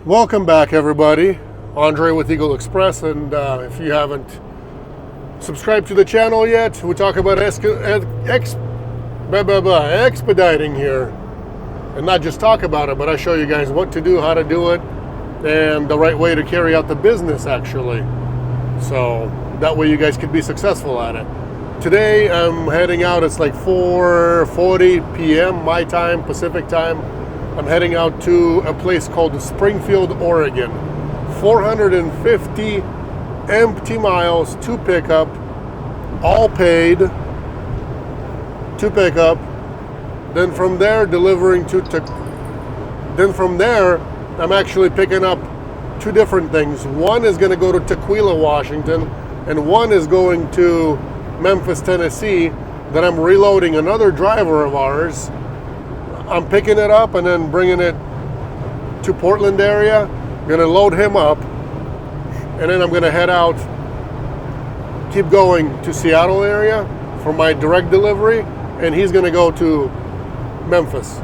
Welcome back, everybody. Andre with Eagle Express, and if you haven't subscribed to the channel yet, we talk about expediting here, and not just talk about it, but I show you guys what to do, how to do it, and the right way to carry out the business, actually. So that way you guys can be successful at it. Today I'm heading out. It's like 4:40 p.m. my time, Pacific time. I'm heading out to a place called Springfield, Oregon. 450 empty miles to pick up, all paid to pick up. Then from there, delivering to then from there, I'm actually picking up two different things. One is going to go to Tequila, Washington, and one is going to Memphis, Tennessee. Then I'm reloading another driver of ours. I'm picking it up and then bringing it to Portland area. I'm gonna load him up, and then I'm gonna head out, keep going to Seattle area for my direct delivery, and he's gonna go to Memphis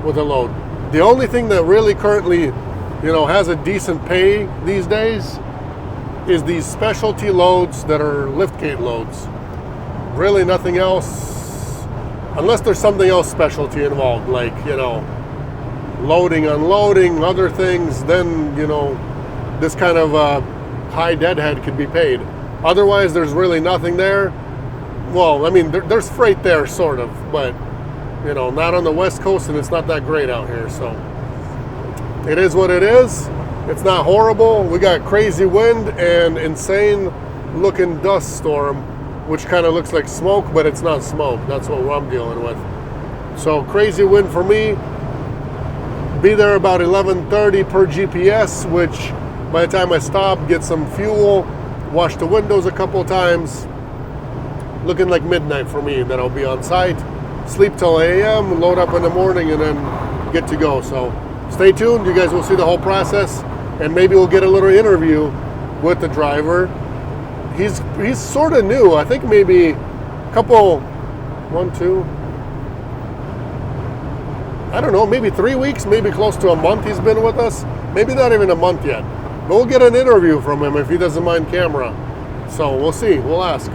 with a load. The only thing that really currently, has a decent pay these days is these specialty loads that are liftgate loads. Really nothing else. Unless there's something else specialty involved, like, loading, unloading, other things, then, this kind of high deadhead could be paid. Otherwise, there's really nothing there. Well, I mean, there's freight there, sort of, but, not on the West Coast, and it's not that great out here, so it is what it is. It's not horrible. We got crazy wind and insane looking dust storm, which kind of looks like smoke, but it's not smoke. That's what I'm dealing with. So crazy wind for me. Be there about 11:30 per GPS, which by the time I stop, get some fuel, wash the windows a couple times, looking like midnight for me. Then I'll be on site, sleep till a.m., load up in the morning, and then get to go. So stay tuned. You guys will see the whole process, and maybe we'll get a little interview with the driver. He's sort of new. I think maybe a couple, I don't know, maybe 3 weeks, maybe close to a month he's been with us. Maybe not even a month yet. But we'll get an interview from him if he doesn't mind camera. So we'll see. We'll ask.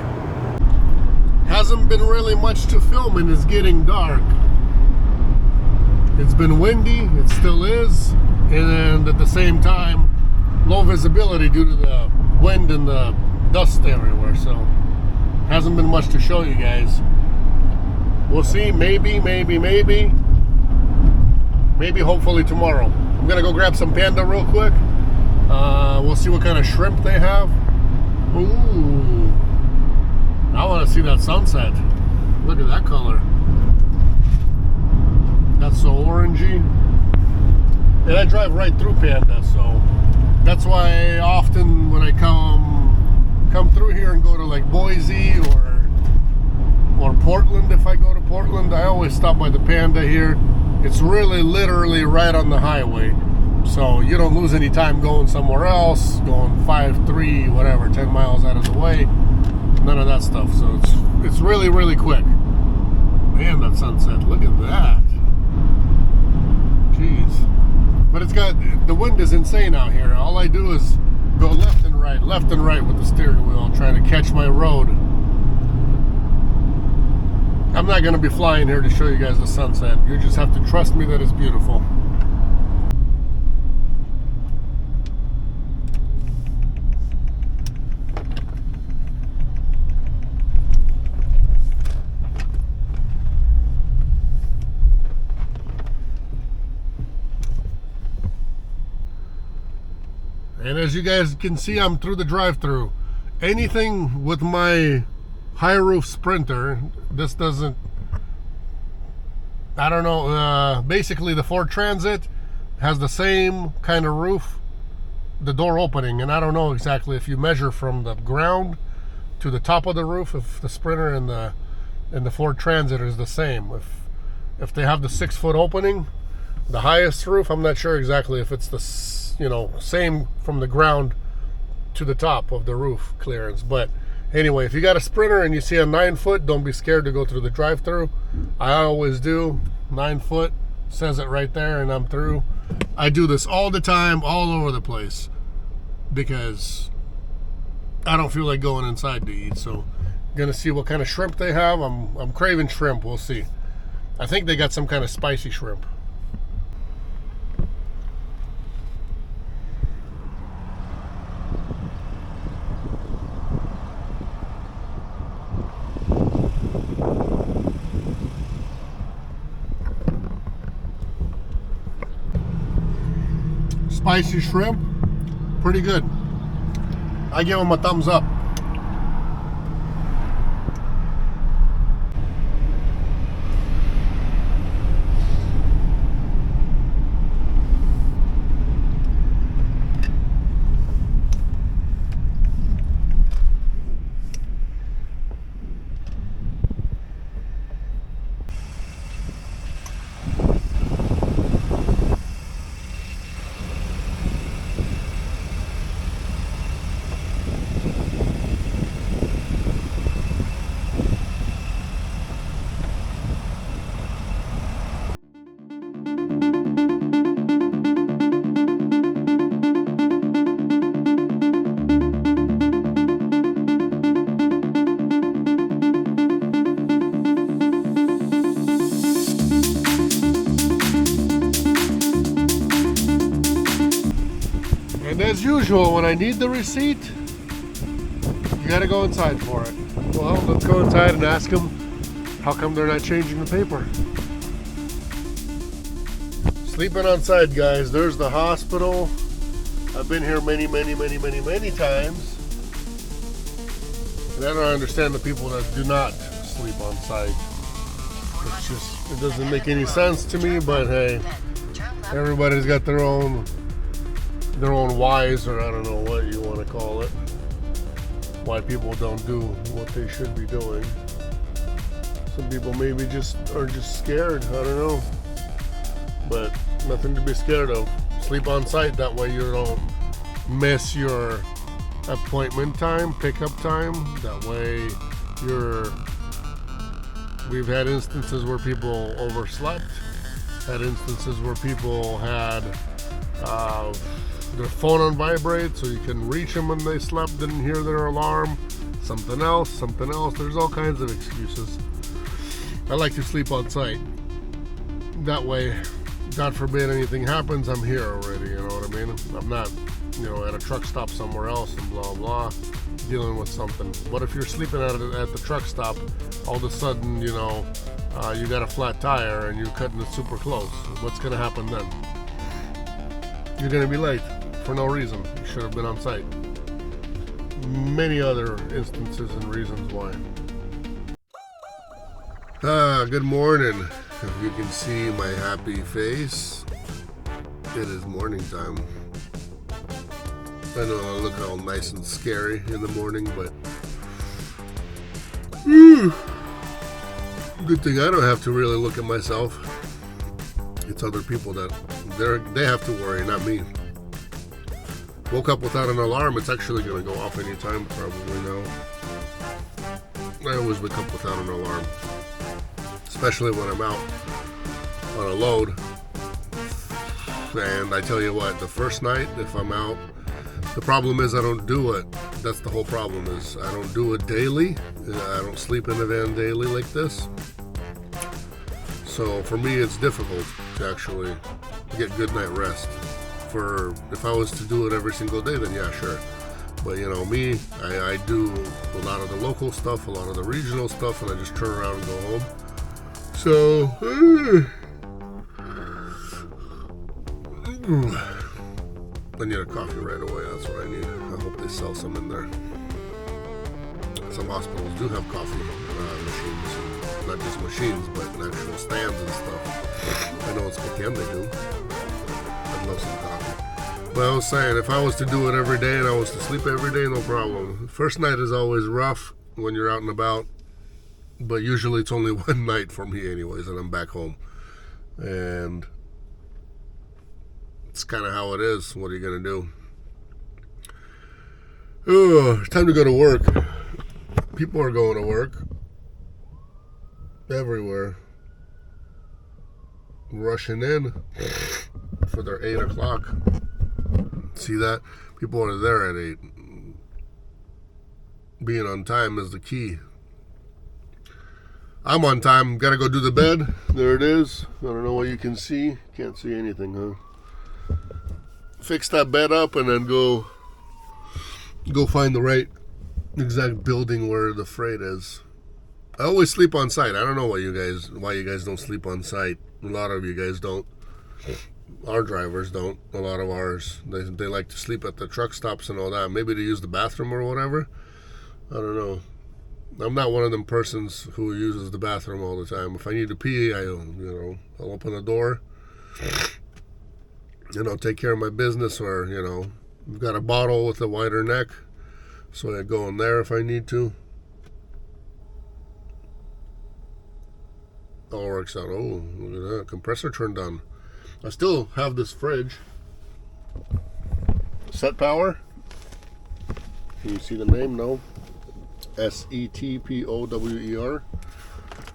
Hasn't been really much to film, and it's getting dark. It's been windy. It still is. And at the same time, low visibility due to the wind and the dust everywhere, so hasn't been much to show you guys. We'll see. Maybe hopefully tomorrow. I'm gonna go grab some panda real quick. We'll see what kind of shrimp they have. Ooh, I want to see that sunset. Look at that color. That's so orangey. And I drive right through Panda, so that's why often when I come through here and go to like Boise or Portland, if I go to Portland, I always stop by the Panda here. It's really literally right on the highway, so you don't lose any time going somewhere else, going 5, 3, whatever, 10 miles out of the way. None of that stuff. So it's really, really quick. Man, that sunset, look at that. Jeez. But the wind is insane out here. All I do is go left and right with the steering wheel, trying to catch my road. I'm not going to be flying here to show you guys the sunset. You just have to trust me that it's beautiful. And as you guys can see, I'm through the drive-thru. Anything with my high roof Sprinter, this doesn't, I don't know, basically the Ford Transit has the same kind of roof, the door opening, and I don't know exactly if you measure from the ground to the top of the roof, if the Sprinter and the Ford Transit is the same. If they have the 6-foot opening, the highest roof, I'm not sure exactly if it's the same from the ground to the top of the roof clearance. But anyway, if you got a Sprinter and you see a 9-foot, don't be scared to go through the drive-thru. I always do. 9 foot, says it right there, and I'm through. I do this all the time, all over the place, because I don't feel like going inside to eat. So gonna see what kind of shrimp they have. I'm craving shrimp. We'll see. I think they got some kind of spicy shrimp. Spicy shrimp, pretty good. I give them a thumbs up. And as usual, when I need the receipt, you gotta go inside for it. Well, let's go inside and ask them how come they're not changing the paper. Sleeping on site, guys. There's the hospital. I've been here many times. And I don't understand the people that do not sleep on site. It's just, it doesn't make any sense to me, but hey, everybody's got their own whys, or I don't know what you want to call it. Why people don't do what they should be doing. Some people maybe are just scared. I don't know. But nothing to be scared of. Sleep on site, that way you don't miss your appointment time, pickup time. That way we've had instances where people overslept, had instances where people had their phone on vibrate so you can reach them when they slept, didn't hear their alarm, something else. There's all kinds of excuses. I like to sleep on site. That way, God forbid anything happens, I'm here already, you know what I mean? I'm not, at a truck stop somewhere else and blah, blah, dealing with something. What if you're sleeping at the truck stop, all of a sudden, you got a flat tire and you're cutting it super close? What's gonna happen then? You're gonna be late for no reason. You should have been on site. Many other instances and reasons why. Good morning. If you can see my happy face, it is morning time. I know I look all nice and scary in the morning, but good thing I don't have to really look at myself. It's other people that they have to worry, not me. Woke up without an alarm. It's actually going to go off anytime, probably now. I always wake up without an alarm, especially when I'm out on a load. And I tell you what, the first night, if I'm out, the problem is I don't do it. That's the whole problem, is I don't do it daily. I don't sleep in the van daily like this. So for me, it's difficult to actually get good night rest. If I was to do it every single day, then yeah, sure. But me, I do a lot of the local stuff, a lot of the regional stuff, and I just turn around and go home. So, I need a coffee right away. That's what I need. I hope they sell some in there. Some hospitals do have coffee machines, not just machines, but actual stands and stuff. I know it's Spokane they do. I'd love some coffee. But I was saying, if I was to do it every day and I was to sleep every day, no problem. First night is always rough when you're out and about, but usually it's only one night for me anyways, and I'm back home. And it's kind of how it is. What are you going to do? Oh, it's time to go to work. People are going to work everywhere, rushing in. for their 8 o'clock. See that? People are there at 8. Being on time is the key. I'm on time. Gotta go do the bed. There it is. I don't know what you can see. Can't see anything, huh? Fix that bed up and then go find the right exact building where the freight is. I always sleep on site. I don't know why you guys don't sleep on site. A lot of you guys don't. Our drivers don't. A lot of ours. They like to sleep at the truck stops and all that. Maybe to use the bathroom or whatever. I don't know. I'm not one of them persons who uses the bathroom all the time. If I need to pee, I'll open the door and I'll take care of my business, or, I've got a bottle with a wider neck, so I go in there if I need to. All works out. Oh, look at that. Compressor turned on. I still have this fridge. Set Power. Can you see the name? No. SETPOWER.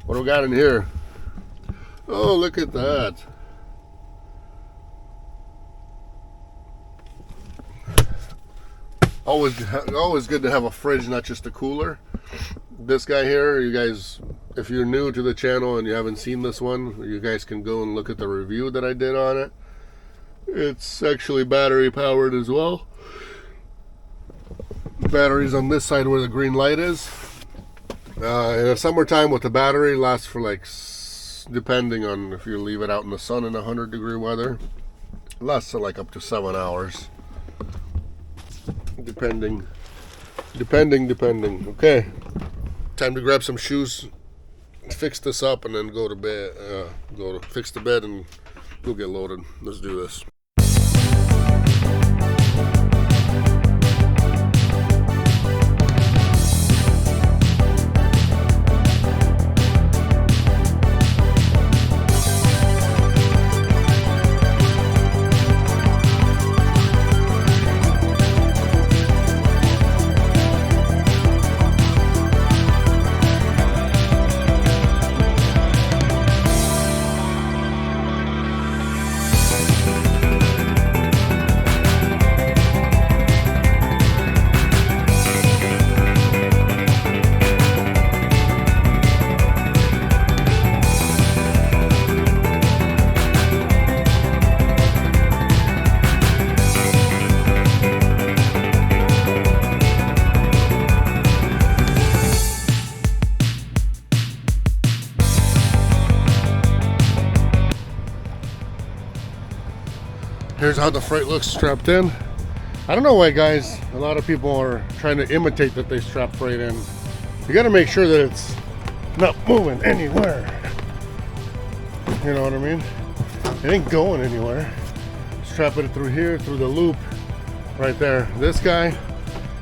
What do we got in here? Oh, look at that. Always good to have a fridge, not just a cooler. This guy here, you guys, if you're new to the channel and you haven't seen this one, you guys can go and look at the review that I did on it. It's actually battery powered as well. Batteries on this side where the green light is. In the summertime with the battery, lasts for depending on if you leave it out in the sun in 100-degree weather, lasts for up to 7 hours. Depending. Okay, time to grab some shoes, fix this up, and then go to bed. Go to fix the bed and go get loaded. Let's do this. Here's how the freight looks strapped in. I don't know why, guys, a lot of people are trying to imitate that they strap freight in. You got to make sure that it's not moving anywhere. You know what I mean? It ain't going anywhere. Strap it through here, through the loop, right there. This guy,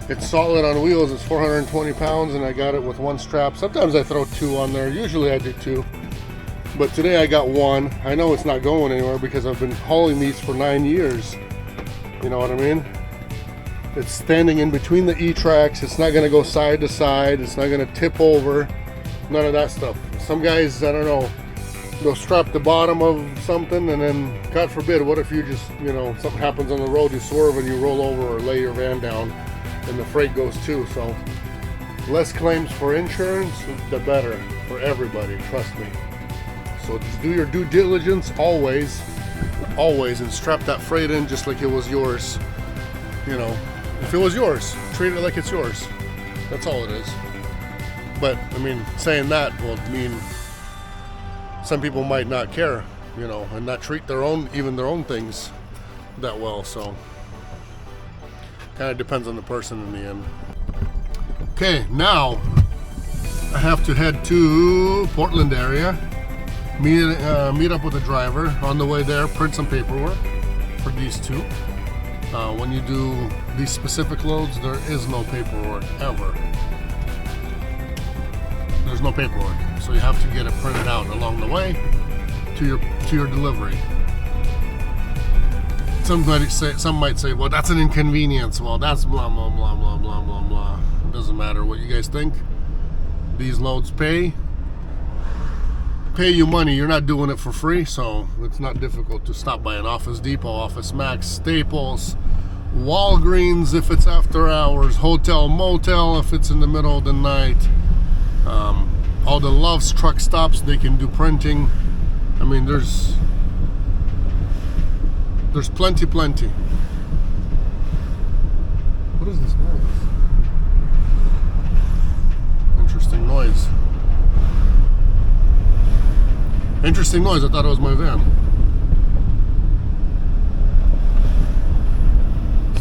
it's solid on wheels. It's 420 pounds, and I got it with one strap. Sometimes I throw 2 on there. Usually I do 2. But today I got 1. I know it's not going anywhere because I've been hauling these for 9 years. You know what I mean? It's standing in between the E-tracks. It's not going to go side to side. It's not going to tip over. None of that stuff. Some guys, I don't know, they'll strap the bottom of something, and then, God forbid, what if you just, something happens on the road, you swerve and you roll over or lay your van down, and the freight goes too. So less claims for insurance, the better for everybody, trust me. So just do your due diligence always, and strap that freight in just like it was yours. If it was yours, treat it like it's yours. That's all it is. But I mean, saying that will mean some people might not care, and not treat their own things that well. So kind of depends on the person in the end. Okay, now I have to head to Portland area. Meet up with the driver on the way there, print some paperwork for these 2. When you do these specific loads, there is no paperwork ever. There's no paperwork, so you have to get it printed out along the way to your delivery. Some might say, well, that's an inconvenience. Well, that's blah blah blah blah blah blah blah. It doesn't matter what you guys think. These loads pay pay you money. You're not doing it for free, so it's not difficult to stop by an Office Depot, Office Max, Staples, Walgreens if it's after hours, Hotel Motel if it's in the middle of the night. All the Love's truck stops, they can do printing. I mean, there's plenty. What is this noise? Interesting noise. Interesting noise. I thought it was my van.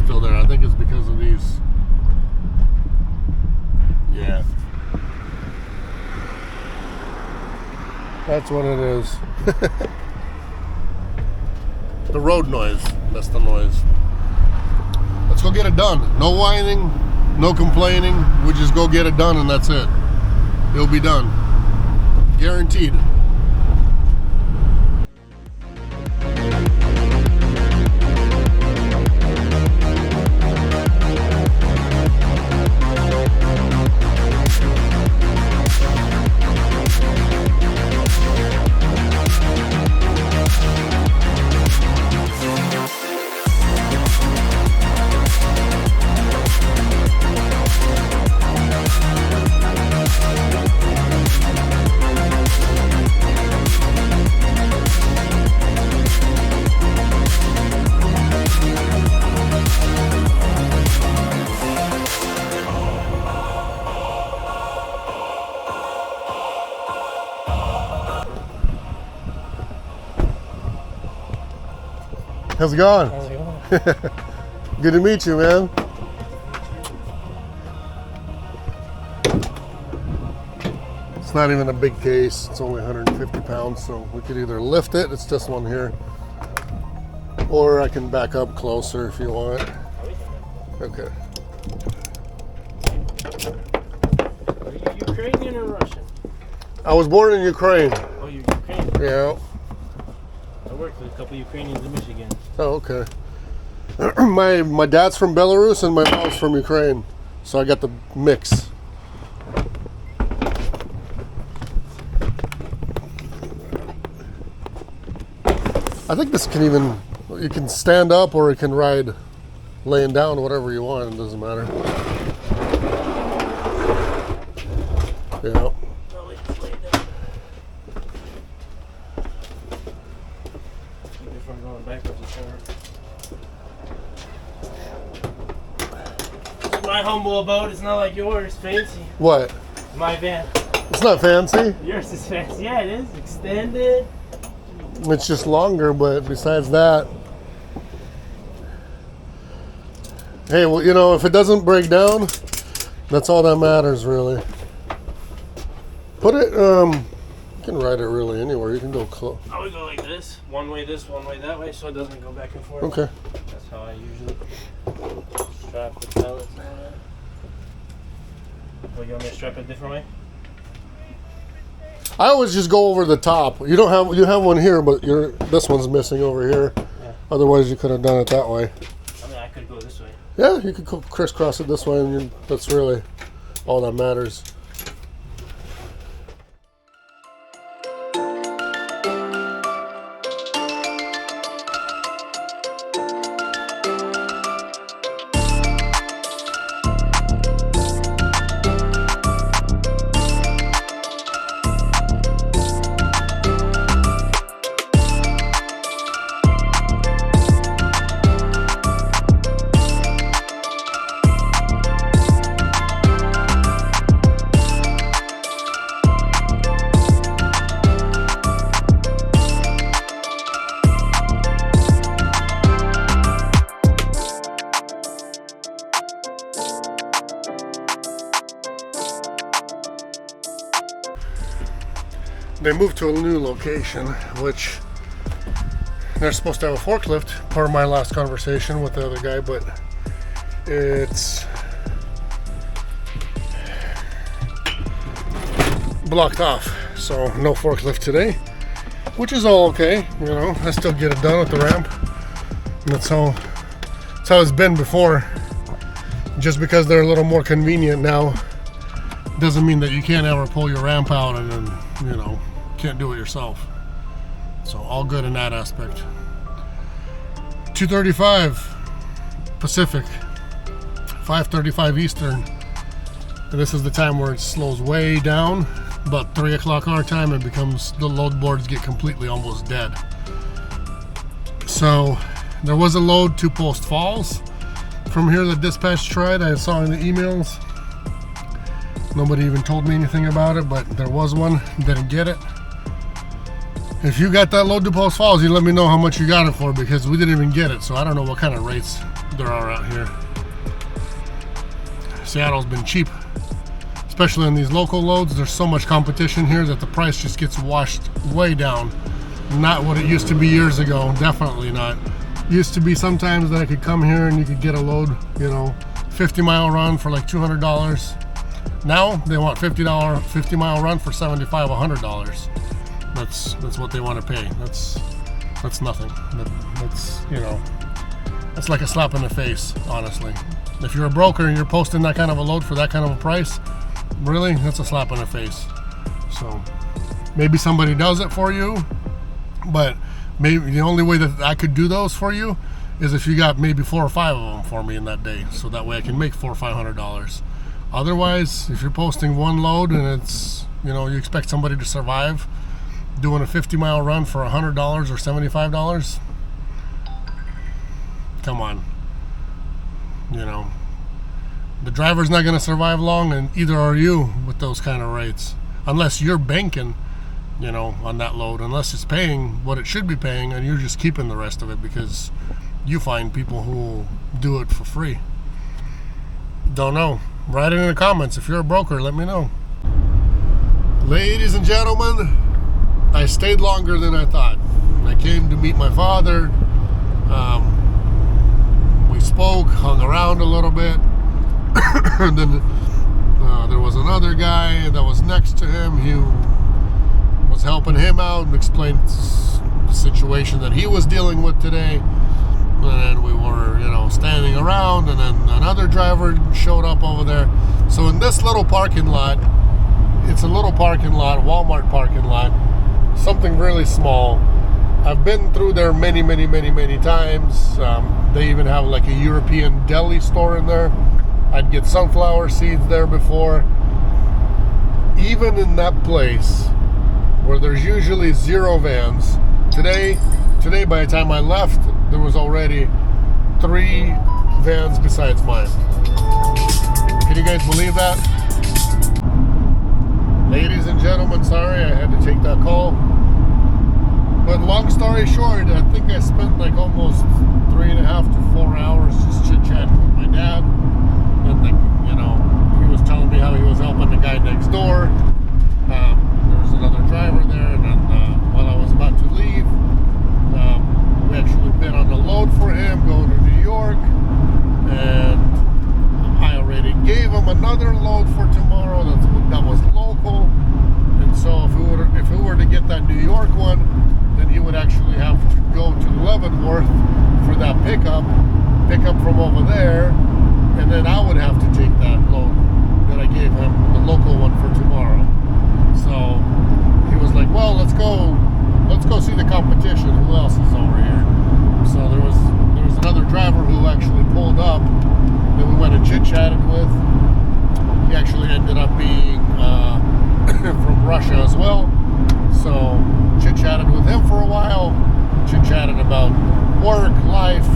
Still there. I think it's because of these. Yeah. That's what it is. The road noise. That's the noise. Let's go get it done. No whining, no complaining. We just go get it done and that's it. It'll be done. Guaranteed. How's it going? How's it going? Good to meet you, man. It's not even a big case. It's only 150 pounds, so we could either lift it, it's this one here, or I can back up closer if you want. Okay. Are you Ukrainian or Russian? I was born in Ukraine. Oh, you're Ukrainian? Yeah. I worked with a couple Ukrainians in Michigan. Oh, okay. My dad's from Belarus and my mom's from Ukraine, so I got the mix. I think this can even, you can stand up or it can ride laying down, whatever you want, it doesn't matter. Yeah. My humble abode is not like yours, fancy. What? My van. It's not fancy. Yours is fancy. Yeah, it is. Extended. It's just longer, but besides that, hey, well, you know, if it doesn't break down, that's all that matters, really. Put it, you can ride it really anywhere. You can go close. I would go like this, one way that way, so it doesn't go back and forth. Okay. That's how I usually strap the pellets and all that. Well, you want me to strap it a different way? I always just go over the top. You have one here, but this one's missing over here. Yeah. Otherwise, you could have done it that way. I mean, I could go this way. Yeah, you could crisscross it this way, and that's really all that matters. They moved to a new location, which they're supposed to have a forklift, part of my last conversation with the other guy, but it's blocked off, so no forklift today, which is all okay. You know, I still get it done with the ramp, and that's how it's been before. Just because they're a little more convenient now doesn't mean that you can't ever pull your ramp out and then, you know, can't do it yourself. So all good in that aspect. 2:35 Pacific, 5:35 Eastern. And this is the time where it slows way down. About 3 o'clock our time, it becomes, the load boards get completely almost dead. So there was a load to Post Falls from here that dispatch tried. I saw in the emails. Nobody even told me anything about it, but there was one. Didn't get it. If you got that load to Post Falls, you let me know how much you got it for, because we didn't even get it. So I don't know what kind of rates there are out here. Seattle's been cheap, especially on these local loads. There's so much competition here that the price just gets washed way down. Not what it used to be years ago. Definitely not. Used to be sometimes that I could come here and you could get a load, 50-mile run for like $200. Now they want $50 run for $75, $100. That's what they want to pay. That's nothing. That's like a slap in the face, honestly. If you're a broker and you're posting that kind of a load for that kind of a price, really, that's a slap in the face. So maybe somebody does it for you, but maybe the only way that I could do those for you is if you got maybe 4 or 5 of them for me in that day, so that way I can make $400 or $500. Otherwise, if you're posting one load and it's, you expect somebody to survive doing a 50-mile run for $100 or $75, come on. The driver's not going to survive long, and either are you with those kind of rates, unless you're banking, on that load, unless it's paying what it should be paying, and you're just keeping the rest of it because you find people who will do it for free. Don't know. Write it in the comments. If you're a broker, let me know. Ladies and gentlemen, I stayed longer than I thought. I came to meet my father. We spoke, hung around a little bit. And then there was another guy that was next to him. He was helping him out and explained the situation that he was dealing with today. And then we were, standing around, and then another driver showed up over there. So in this little parking lot, it's a little parking lot, Walmart parking lot, something really small. I've been through there many, many, many, many times. They even have like a European deli store in there. I'd get sunflower seeds there before. Even in that place where there's usually 0 vans, today by the time I left, there was already 3 vans besides mine. Can you guys believe that? Ladies and gentlemen, sorry I had to take that call. But long story short, I think I spent like almost 3.5 to 4 hours just chit-chatting with my dad. And he was telling me how he was helping the guy next door. There was another driver there, and then while I was about to leave, we actually bid on a load for him going to New York, and I already gave him another load for tomorrow that was local. And so if we were to get that New York one, then he would actually have to go to Leavenworth for that pick up from over there, and then I would have to take that load that I gave him, the local one, for tomorrow. So he was like, well, let's go see the competition. Who else is over here? So there was another driver who actually pulled up that we went and chit-chatted with. He actually ended up being from Russia as well. So chit-chatted with him for a while, chit-chatted about work, life,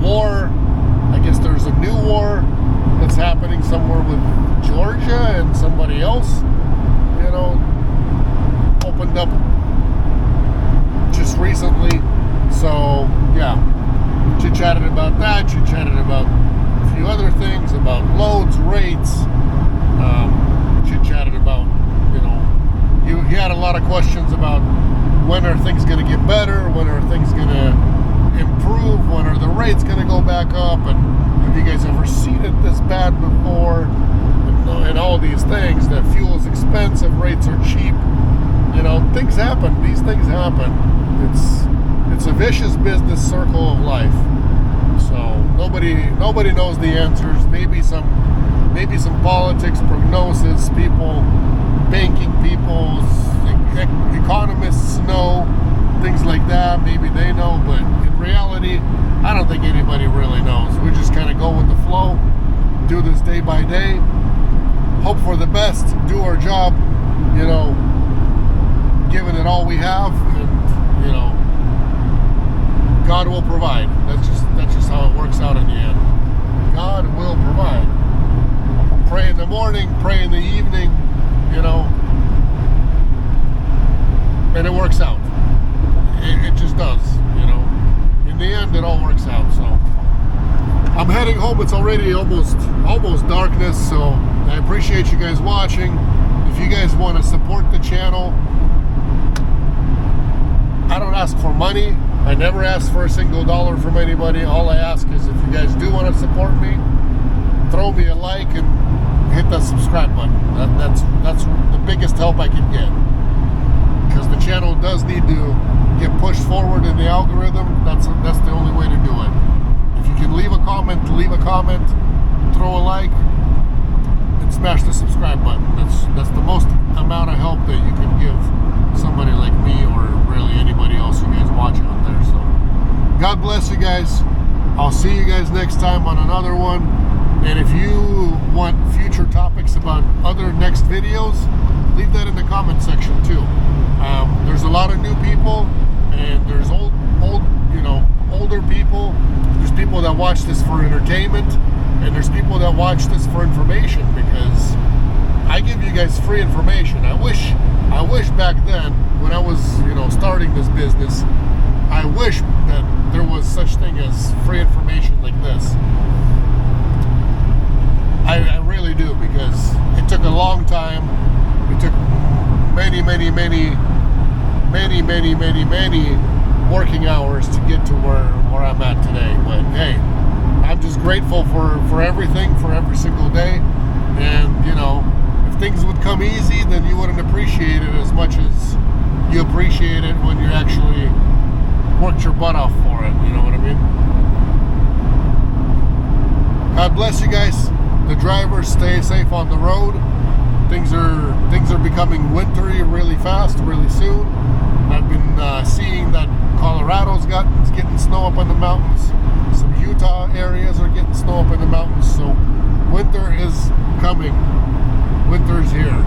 war. I guess there's a new war that's happening somewhere with Georgia, and somebody else, opened up just recently. So yeah, chit-chatted about that, chit-chatted about a few other things, about loads, rates, chit-chatted about, he had a lot of questions about when are things going to get better, when are things going to improve, when are the rates going to go back up, and have you guys ever seen it this bad before, and all these things, that fuel is expensive, rates are cheap, things happen, these things happen. It's a vicious business circle of life. So nobody knows the answers. Maybe some politics, prognosis, people banking people, economists know things like that. Maybe they know, but in reality, I don't think anybody really knows. We just kind of go with the flow, do this day by day, hope for the best, do our job, you know, giving it all we have, and you know, God will provide. That's just how it works out in the end. God will provide. Pray in the morning, pray in the evening, you know, and it works out. It just does, you know. In the end, it all works out. So I'm heading home. It's already almost darkness. So I appreciate you guys watching. If you guys want to support the channel, I don't ask for money. I never ask for a single dollar from anybody. All I ask is if you guys do want to support me, throw me a like and hit that subscribe button. That's the biggest help I can get, because the channel does need to get pushed forward in the algorithm. That's the only way to do it. If you can leave a comment, throw a like, and smash the subscribe button. That's the most amount of help that you can give somebody like me, or really anybody else you guys watch out there. So God bless you guys. I'll see you guys next time on another one. And if you want future topics about other next videos, leave that in the comment section too. There's a lot of new people, and there's older people. There's people that watch this for entertainment, and there's people that watch this for information, because I give you guys free information. I wish back then, when I was, you know, starting this business, I wish that there was such thing as free information like this. I really do, because it took a long time. It took many working hours to get to where I'm at today. But hey, I'm just grateful for everything, for every single day. And you know, if things would come easy, then you wouldn't appreciate it as much as you appreciate it when you actually worked your butt off for it. You know what I mean? God bless you guys. The drivers, stay safe on the road. Things are becoming wintry really fast, really soon. I've been seeing that Colorado's getting snow up in the mountains. Some Utah areas are getting snow up in the mountains. So winter is coming. Winter is here.